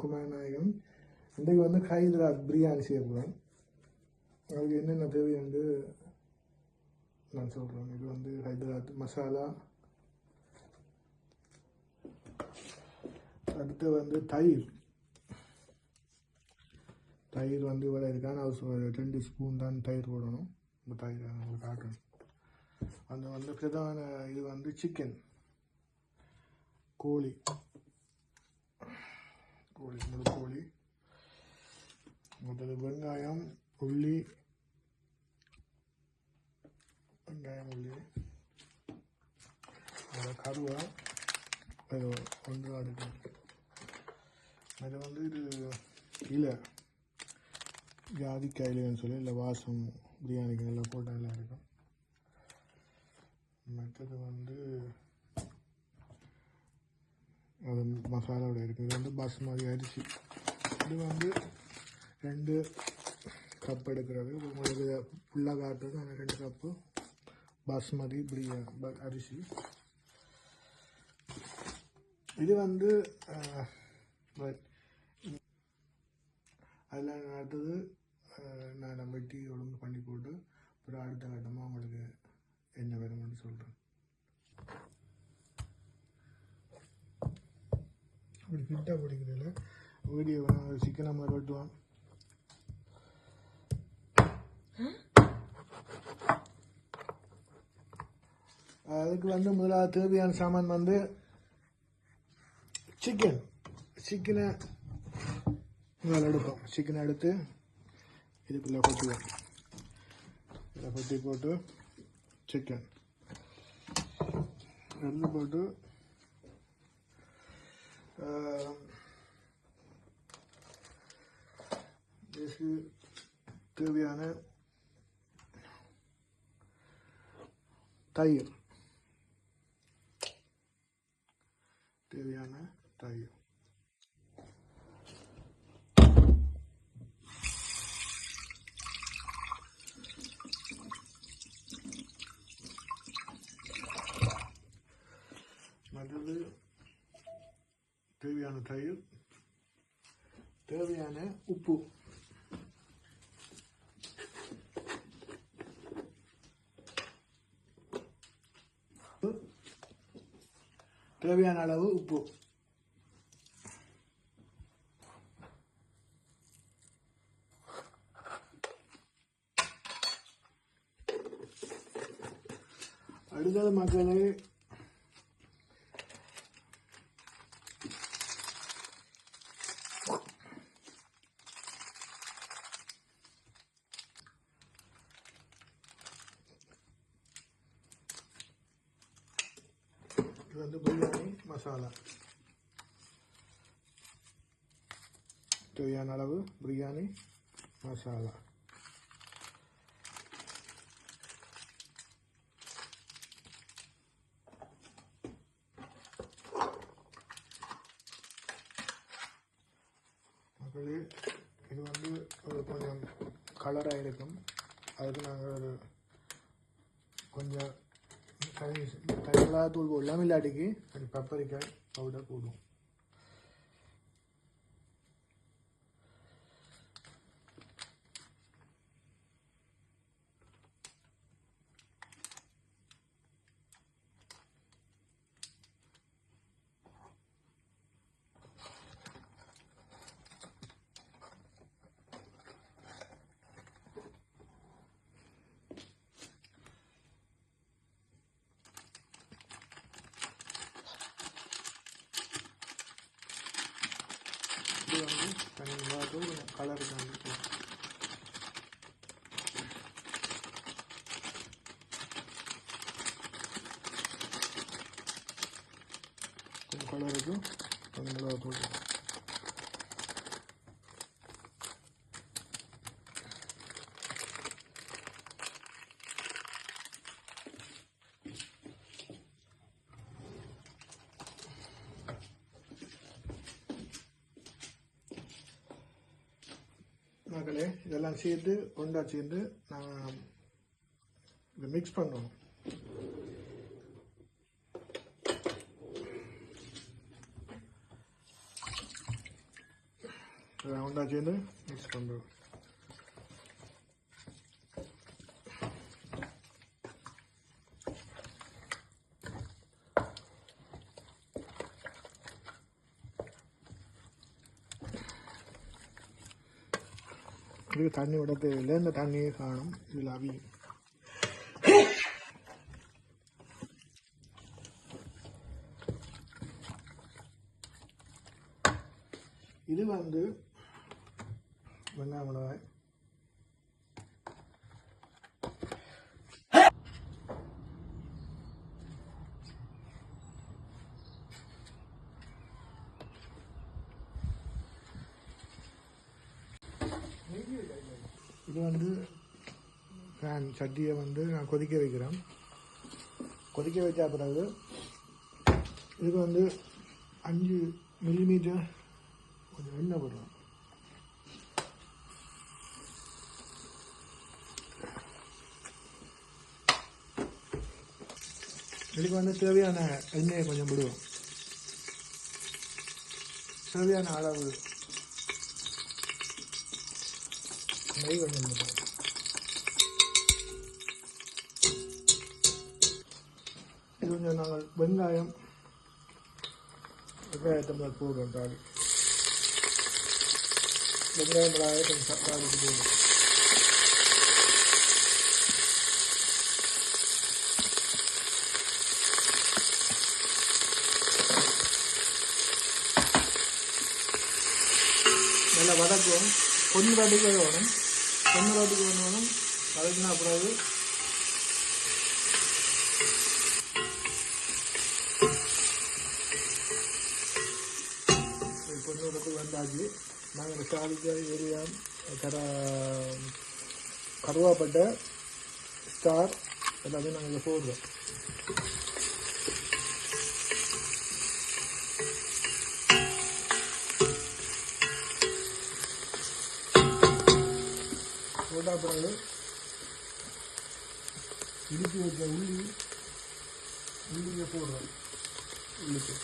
குமாரநாயகம். இன்றைக்கு வந்து ஹைதராபாத் பிரியாணி செய்ய போகிறேன். அதுக்கு என்னென்ன தேவை என்று நான் சொல்கிறேன். இது வந்து ஹைதராபாத் மசாலா, அடுத்து வந்து தயிர் வந்து இவ்வளோ இருக்கான்னு அவர் 2 ஸ்பூன் தான் தயிர் போடணும். இந்த தயிர் உங்களுக்கு காட்டணும். அந்த வந்து பிரதான இது வந்து சிக்கன், கோழி முழு கோழி, மற்றது வெங்காயம் உள்ளி, கருவா அது ஒன்று அடுக்கு. அது வந்து இது இலை ஜாதிக்காயிலன்னு சொல்லி இல்லை வாசம் பிரியாணிக்கு நல்லா போட்டால் நல்லா இருக்கும். மற்றது வந்து அது மசாலாவோட இருக்குது. இது வந்து பாஸ்மதி அரிசி. இது வந்து 2 கப் எடுக்கிறது. உங்களுக்கு ஃபுல்லாக காட்டுறது அந்த 2 கப்பு பாஸ்மதி பிரியாணி அரிசி. இது வந்து அதில் அடுத்தது நான் வெட்டி ஒழுங்கு பண்ணி போட்டு அப்புறம் அடுத்த கட்டமாக உங்களுக்கு என்ன வேணும்னு சொல்கிறேன். அப்படி ஃபிட்டாக பிடிக்கிறதில்ல வீடியோ வேணும். சிக்கனை மாதிரி வெட்டுவான். அதுக்கு வந்து முதலாவது தேவையான சாமான் வந்து சிக்கனை முதல்ல எடுப்போம். சிக்கனை எடுத்து இதுக்குள்ளே கொட்டுவோம். இதில் கொட்டி போட்டு சிக்கன் எடுத்து போட்டு இதுக்கு தேவையான தயிர் மற்றது தேவையான தயிர், தேவையான உப்பு, தேவையான அளவு உப்பு. அடுத்தது மக்களே இது வந்து பிரியாணி மசாலா. தேவையான அளவு பிரியாணி மசாலா. மக்களே இது வந்து ஒரு கொஞ்சம் கலராக இருக்கும். அதுக்கு நாங்கள் ஒரு கொஞ்சம் தனியாக தூள் போடலாம். இல்லாட்டிக்கு பெப்பரிக்காய் பவுடர் போடுவோம். இது வந்து தனியாக கலருக்கு வந்து கொஞ்சம் கலருக்கு கொஞ்சம் மிளகா போட்டு மக்களே இதெல்லாம் சேர்த்து ஒன்றா சேர்ந்து நாங்கள் இதை மிக்ஸ் பண்ணுவோம். ரவுண்டாக சேர்ந்து மிக்ஸ் பண்ணுறோம். இதுக்கு தண்ணி விட தேவையில்லை, இந்த தண்ணியை காணும் இதில் அவியும். இது வந்து வெங்காய மிளகாய், இது வந்து ஃபேன் சட்டியை வந்து நான் கொதிக்க வைக்கிறேன். கொதிக்க வச்ச பிறகு இதுக்கு வந்து 5 மில்லிமீட்டர் கொஞ்சம் எண்ணெய் போடுறோம். இதுக்கு வந்து தேவையான எண்ணெயை கொஞ்சம் விடுவோம். தேவையான அளவு நெய் கொஞ்சம் விடுவோம். இது கொஞ்சம் நாங்கள் வெங்காயத்தை முதல் போடுறோம். தாலி வெங்காயம் மிளகாயை கொஞ்சம் தாளிக்கு போடுவோம். நல்லா வதக்குவோம். கொஞ்சம் வாட்டிக்கு வேணும், கொஞ்சம் வாட்டிக்கு வேணும். வதக்கினா பிறகு கொஞ்சம் இடத்துக்கு வந்தாச்சு. நாங்கள் சாதிக்காய் ஏரியா கருவாப்பட்டை ஸ்டார் எல்லாத்தையும் நாங்கள் இதை போடுறோம். போட்டா பிறகு இடித்து வச்ச உள்ளியை போடுறோம். உள்ளுக்கு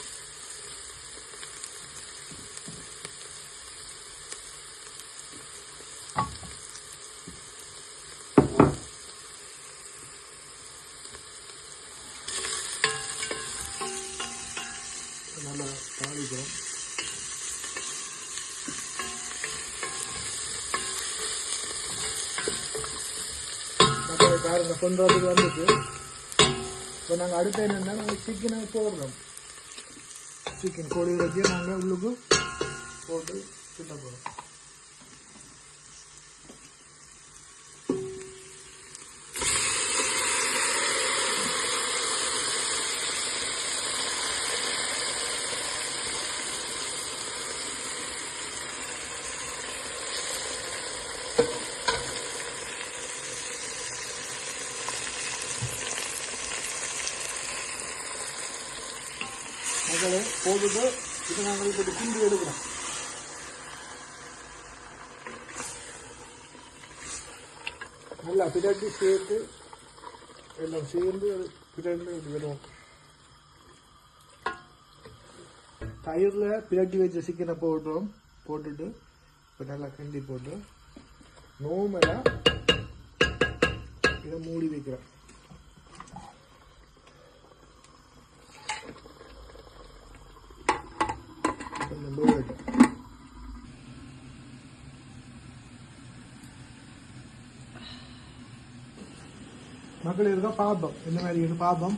நல்லா தாளிக்கிறோம். பாருங்க கொண்டுறதுக்கு வந்துட்டு இப்போ நாங்கள் அடுத்த என்னென்னா நாங்கள் சிக்கனை போடுறோம். சிக்கன் கோழி வச்சு நாங்கள் உள்ளுக்கு போட்டு கிட்ட போகிறோம். மக்களை போட்டுட்டு இதை நாங்கள் இப்போ கிண்டி எடுக்கிறோம். நல்லா பிரட்டி சேர்த்து எல்லாம் சேர்ந்து பிரட்டி விடுவோம். தயிரில் பிரட்டி வச்ச சிக்கனை போட்டுட்டு இப்போ நல்லா கிண்டி போட்டு நோமெல்லாம் இதை மூடி வைக்கிறோம். மக்கள் இருக்கா பார்ப்போம், இந்த மாதிரி இருக்கு பார்ப்போம்.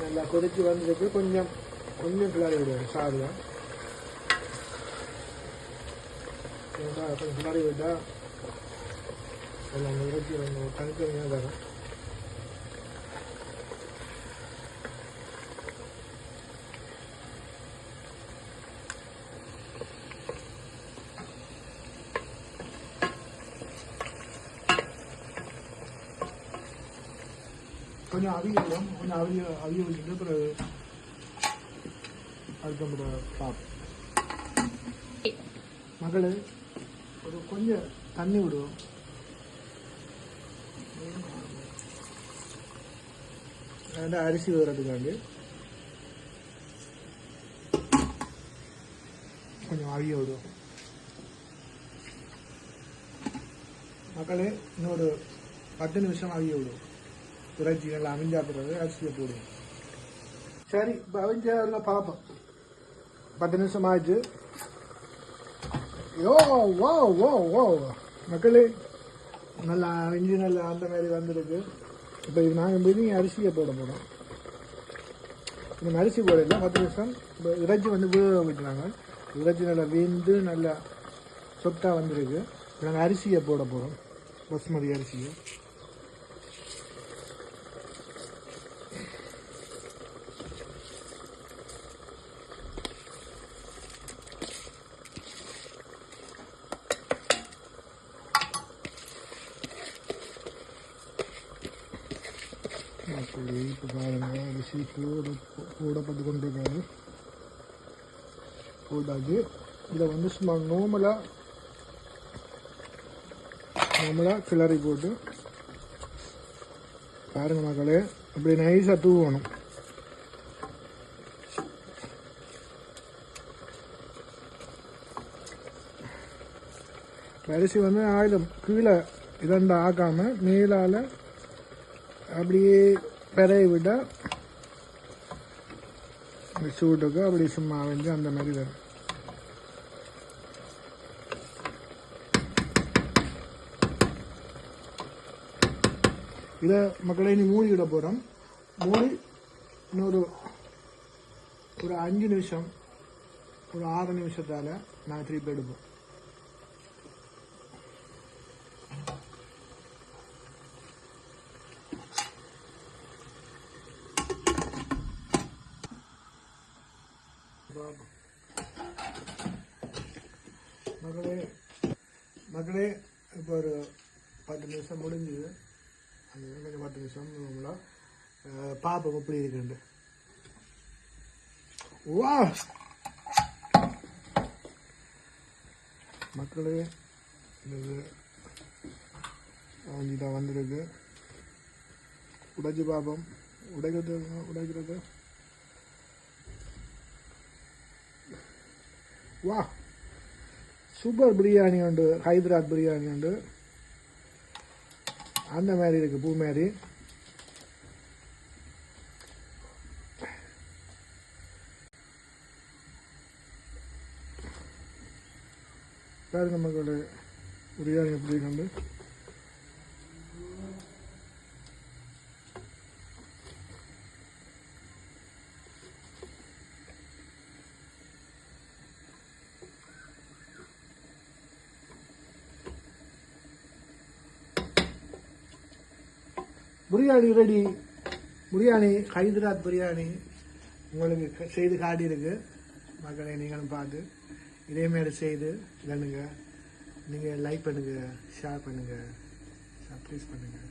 நல்லா கொதிச்சு வந்ததுக்கு கொஞ்சம் கிளறி விடுவேன். சாதம் கொஞ்சம் கிளறி விட்டா எல்லாம் இறச்சி தனித்தனியாக தரும். கொஞ்சம் அவியும், கொஞ்சம் அவிய வச்சுட்டு பிறகு அதுக்கப்புறம் பார்ப்போம். மகள் ஒரு கொஞ்சம் தண்ணி விடுவோம். அரிசி வர்றதுக்காண்டி கொஞ்சம் அவிய விடும். மக்களே இன்னொரு 10 நிமிஷம் அவிய விடும். இறைச்சி நல்லா அவிஞ்சா பிறகு அரிசியை போடுவோம். சரி, இப்போ அவிஞ்ச பார்ப்போம். 10 நிமிஷம் ஆச்சு. ஓ வா வா வா மக்களே நல்லா அவிஞ்சு நல்லா அந்த மாதிரி வந்துருக்கு. இப்போ இது நாங்கள் மீறி அரிசியை போட போகிறோம். இந்த அரிசி போடல 10 நிமிஷம். இப்போ இறைச்சி வந்து வேக விட்டுறாங்க. இறைச்சி நல்லா வெந்து நல்லா சொத்தாக வந்துருக்கு. நாங்கள் அரிசியை போட போகிறோம், பாஸ்மதி அரிசியை. அப்படி இப்போ பாருங்க அரிசி போடப்பட்டு கொண்டிருக்காரு. போட்டாச்சு. இதில் வந்து சும்மா நார்மலாக கிளறி போட்டு பாருங்க மக்களே, இப்படி நைஸாக தூவணும். அரிசி வந்து ஆயிலும் கீழே இரண்டு ஆக்காமல் மேலால் அப்படியே பெறைய விட்டால் சூட்டுக்கு அப்படி சும்மா வந்து அந்த மாதிரி வரும். இதை மக்களை நீ மூடி விட போகிறோம். மூடி இன்னொரு 5 நிமிஷம், ஒரு 6 நிமிஷத்தால் நான் திருப்பி எடுப்போம். மக்களே இப்போ ஒரு 10 நிமிஷம் முடிஞ்சுது. அந்த கொஞ்சம் 10 நிமிஷம் நம்மளாம் பார்ப்போம் எப்படி இருக்குண்டு. வா மக்களே, இது அவஞ்சிதான் வந்துருக்கு. உடைச்சு பார்ப்போம். உடைக்கிறது வா சூப்பர் பிரியாணி உண்டு, ஹைதராபாத் பிரியாணி உண்டு. அந்த மாதிரி இருக்கு, பூ மாதிரி. பாருங்க மக்களே பிரியாணி எப்படி இருக்கு. பிரியாணி ரெடி. பிரியாணி ஹைதராபாத் பிரியாணி உங்களுக்கு செய்து காட்டியிருக்கு. மக்களை நீங்களும் பார்த்து இதேமாரி செய்து கண்ணுங்க. நீங்கள் லைக் பண்ணுங்கள், ஷேர் பண்ணுங்கள், சப்ஸ்கிரைப் பண்ணுங்கள்.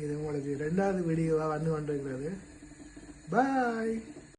இது உங்களுக்கு 2வது வீடியோவாக வந்து கொண்டிருக்கிறது. பாய்.